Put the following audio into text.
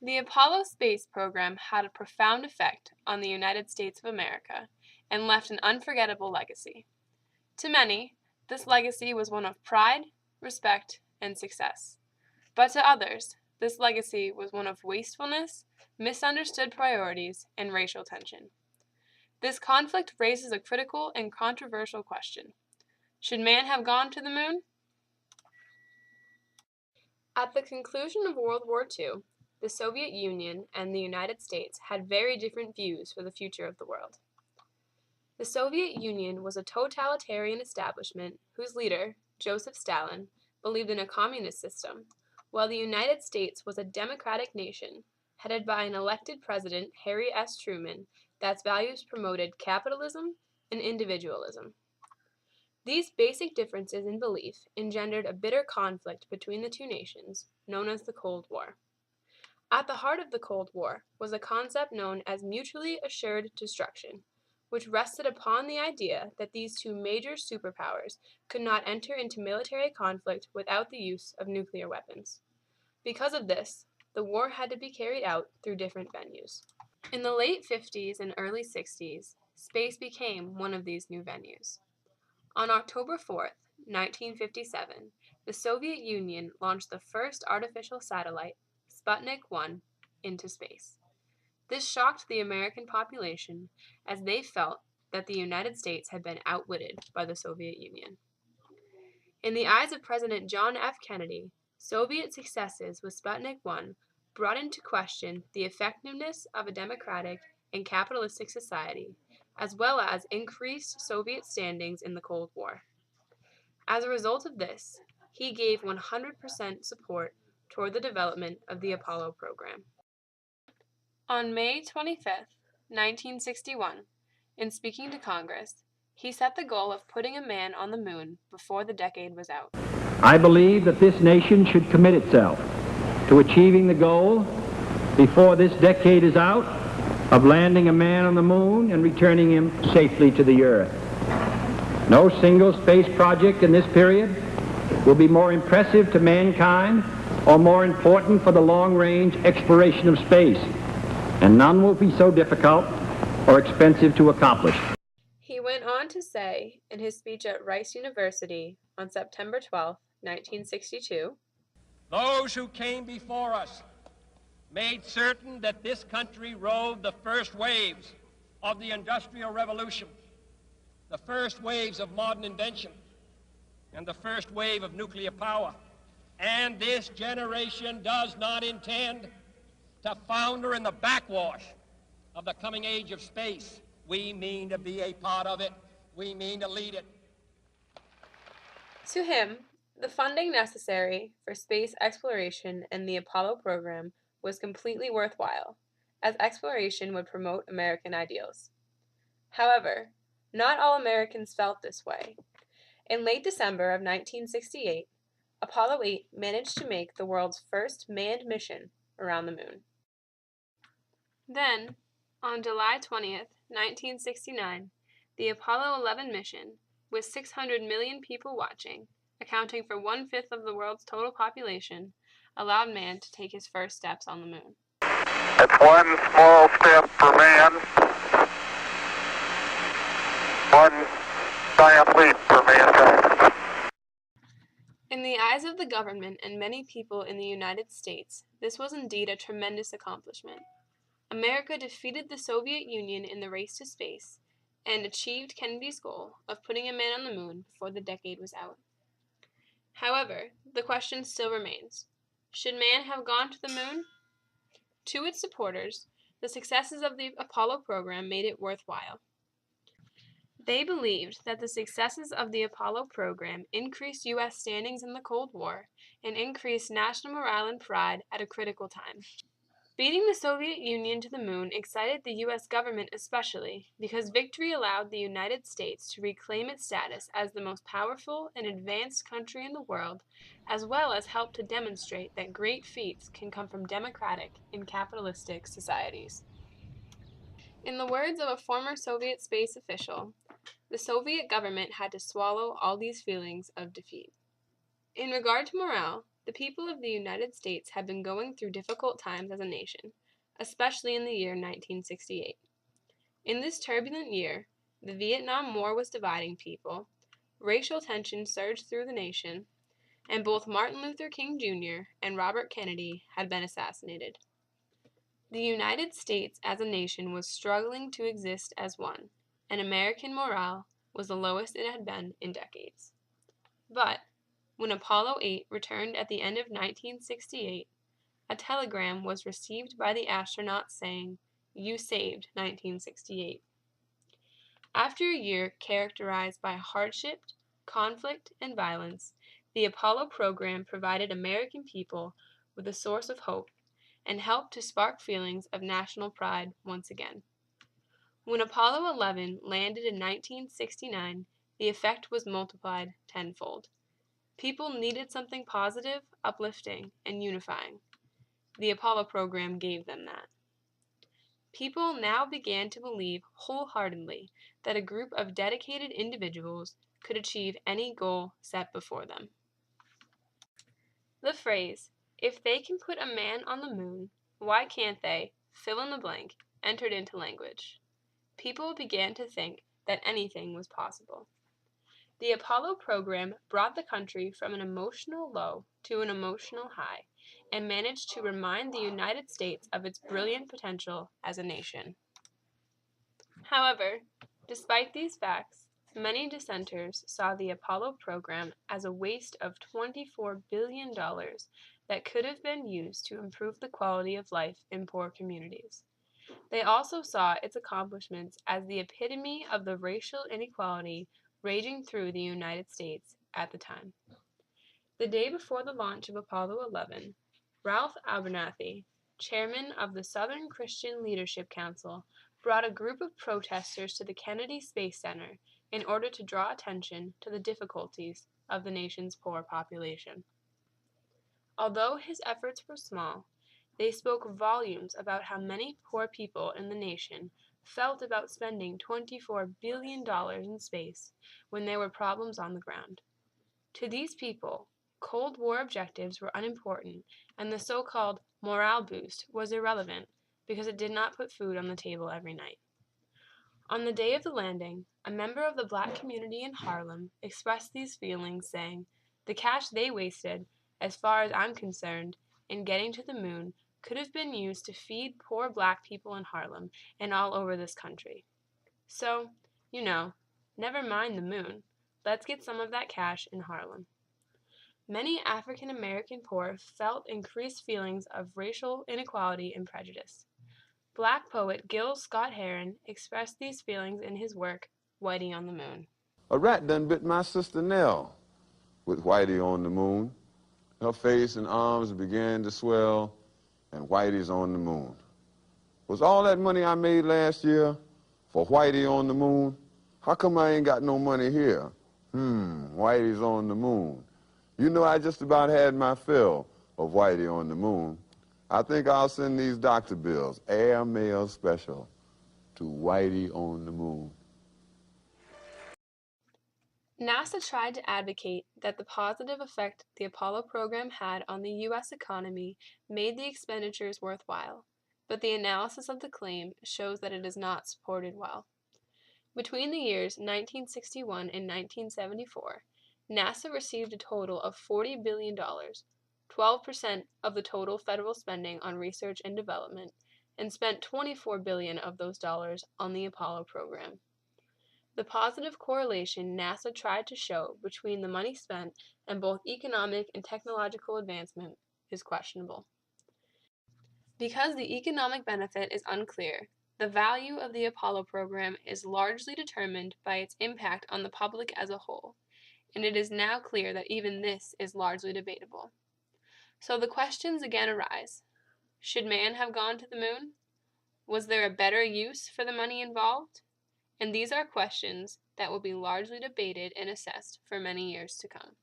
The Apollo space program had a profound effect on the United States of America and left an unforgettable legacy. To many, this legacy was one of pride, respect, and success. But to others, this legacy was one of wastefulness, misunderstood priorities, and racial tension. This conflict raises a critical and controversial question. Should man have gone to the moon? At the conclusion of World War II, the Soviet Union and the United States had very different views for the future of the world. The Soviet Union was a totalitarian establishment whose leader, Joseph Stalin, believed in a communist system, while the United States was a democratic nation headed by an elected president, Harry S. Truman, that's values promoted capitalism and individualism. These basic differences in belief engendered a bitter conflict between the two nations, known as the Cold War. At the heart of the Cold War was a concept known as mutually assured destruction, which rested upon the idea that these two major superpowers could not enter into military conflict without the use of nuclear weapons. Because of this, the war had to be carried out through different venues. In the late 50s and early 60s, space became one of these new venues. On October 4th, 1957, the Soviet Union launched the first artificial satellite, Sputnik 1, into space. This shocked the American population as they felt that the United States had been outwitted by the Soviet Union. In the eyes of President John F. Kennedy, Soviet successes with Sputnik 1 brought into question the effectiveness of a democratic and capitalistic society, as well as increased Soviet standings in the Cold War. As a result of this, he gave 100% support toward the development of the Apollo program. On May 25, 1961, in speaking to Congress, he set the goal of putting a man on the moon before the decade was out. I believe that this nation should commit itself to achieving the goal before this decade is out of landing a man on the moon and returning him safely to the earth. No single space project in this period will be more impressive to mankind or more important for the long-range exploration of space, and none will be so difficult or expensive to accomplish. He went on to say in his speech at Rice University on September 12, 1962, "Those who came before us made certain that this country rode the first waves of the Industrial Revolution, the first waves of modern invention, and the first wave of nuclear power. And this generation does not intend to founder in the backwash of the coming age of space. We mean to be a part of it. We mean to lead it." To him, the funding necessary for space exploration and the Apollo program was completely worthwhile, as exploration would promote American ideals. However, not all Americans felt this way. In late December of 1968, Apollo 8 managed to make the world's first manned mission around the moon. Then, on July 20th, 1969, the Apollo 11 mission, with 600 million people watching, accounting for 1/5 of the world's total population, allowed man to take his first steps on the moon. It's one small step for man, one giant leap for mankind. In the eyes of the government and many people in the United States, this was indeed a tremendous accomplishment. America defeated the Soviet Union in the race to space and achieved Kennedy's goal of putting a man on the moon before the decade was out. However, the question still remains: should man have gone to the moon? To its supporters, the successes of the Apollo program made it worthwhile. They believed that the successes of the Apollo program increased U.S. standings in the Cold War and increased national morale and pride at a critical time. Beating the Soviet Union to the moon excited the U.S. government especially because victory allowed the United States to reclaim its status as the most powerful and advanced country in the world, as well as help to demonstrate that great feats can come from democratic and capitalistic societies. In the words of a former Soviet space official, the Soviet government had to swallow all these feelings of defeat. In regard to morale, The people of the United States had been going through difficult times as a nation, especially in the year 1968. In this turbulent year, the Vietnam War was dividing people, racial tension surged through the nation, and both Martin Luther King Jr. and Robert Kennedy had been assassinated. The United States as a nation was struggling to exist as one, and American morale was the lowest it had been in decades. But when Apollo 8 returned at the end of 1968, a telegram was received by the astronauts saying, "You saved 1968." After a year characterized by hardship, conflict, and violence, the Apollo program provided American people with a source of hope and helped to spark feelings of national pride once again. When Apollo 11 landed in 1969, the effect was multiplied tenfold. People needed something positive, uplifting, and unifying. The Apollo program gave them that. People now began to believe wholeheartedly that a group of dedicated individuals could achieve any goal set before them. The phrase, "If they can put a man on the moon, why can't they, fill in the blank," entered into language. People began to think that anything was possible. The Apollo program brought the country from an emotional low to an emotional high and managed to remind the United States of its brilliant potential as a nation. However, despite these facts, many dissenters saw the Apollo program as a waste of $24 billion that could have been used to improve the quality of life in poor communities. They also saw its accomplishments as the epitome of the racial inequality raging through the United States at the time. The day before the launch of Apollo 11, Ralph Abernathy, chairman of the Southern Christian Leadership Council, brought a group of protesters to the Kennedy Space Center in order to draw attention to the difficulties of the nation's poor population. Although his efforts were small, they spoke volumes about how many poor people in the nation felt about spending $24 billion in space when there were problems on the ground. To these people, Cold War objectives were unimportant, and the so-called morale boost was irrelevant because it did not put food on the table every night. On the day of the landing, a member of the Black community in Harlem expressed these feelings, saying, "The cash they wasted, as far as I'm concerned, in getting to the moon could have been used to feed poor Black people in Harlem and all over this country. So, never mind the moon. Let's get some of that cash in Harlem." Many African American poor felt increased feelings of racial inequality and prejudice. Black poet Gil Scott-Heron expressed these feelings in his work, Whitey on the Moon. A rat done bit my sister Nell with Whitey on the moon. Her face and arms began to swell, and Whitey's on the moon. Was all that money I made last year for Whitey on the moon? How come I ain't got no money here? Whitey's on the moon. I just about had my fill of Whitey on the moon. I think I'll send these doctor bills, airmail special, to Whitey on the moon. NASA tried to advocate that the positive effect the Apollo program had on the U.S. economy made the expenditures worthwhile, but the analysis of the claim shows that it is not supported well. Between the years 1961 and 1974, NASA received a total of $40 billion, 12% of the total federal spending on research and development, and spent $24 billion of those dollars on the Apollo program. The positive correlation NASA tried to show between the money spent and both economic and technological advancement is questionable. Because the economic benefit is unclear, the value of the Apollo program is largely determined by its impact on the public as a whole, and it is now clear that even this is largely debatable. So the questions again arise. Should man have gone to the moon? Was there a better use for the money involved? And these are questions that will be largely debated and assessed for many years to come.